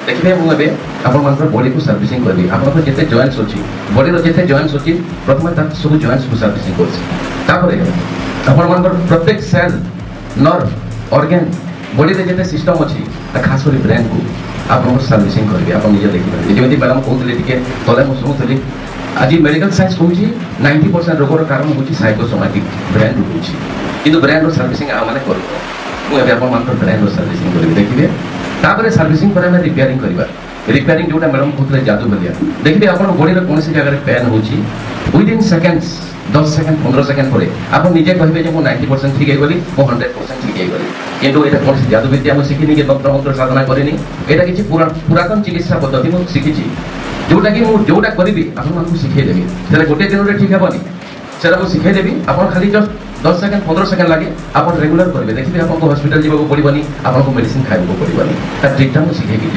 देखिए मुझे आप बॉडी को सर्विसिंग करी आप जिते जॉइंट्स अच्छी बॉडी जिते जॉइंट्स अच्छी प्रथम सब जॉइंट्स को सर्विसिंग कर प्रत्येक सेल नर्व ऑर्गन बॉडी में जिते सिस्टम अच्छी खास कर ब्रेन को आप सर्विसिंग करेंगे आप निजे देखिए जमी मैडम कहते टे तले मुझे शुणुली आज मेडिकल साइंस कौन 90% रोगर कारण हूँ साइकोसोमैटिक ब्रेन रू कि ब्रेन सर्विसिंग आम मैंने मुझे ब्रेन सर्विसिंग करी देखिए तापर सर्विसिंग पर आम रिपेयरिंग करवा रिपेयरिंग जोटा मैडम कहते जादू भलिया देखिए आप बॉडी कौन जगह पेन हो विदिन सेकेंड्स 10 सेकेंड 15 सेकेंड पर आप निजे कहे 90% ठीक है 100% ठीक है किंतु ये कौन जादू विद्या मुझे शिखिनी कि मंत्र मंत्र साधना करें यहाँ किसी पुरातन चिकित्सा पद्धति मुझे शिखी जोटा कि जोटा करी आपको शिखेदेवी से गोटे दिन में ठीक हेनी से शिखेदेवी आप खाली जस्ट 10 सेकेंड 15 सेकेंड लगे आप रेगुलर करेंगे देखिए आपको हॉस्पिटल जावाक पड़ोनी आपको मेडिसिन खाइबा पड़ोनी ट्रिकटा मुझे शिखेगी।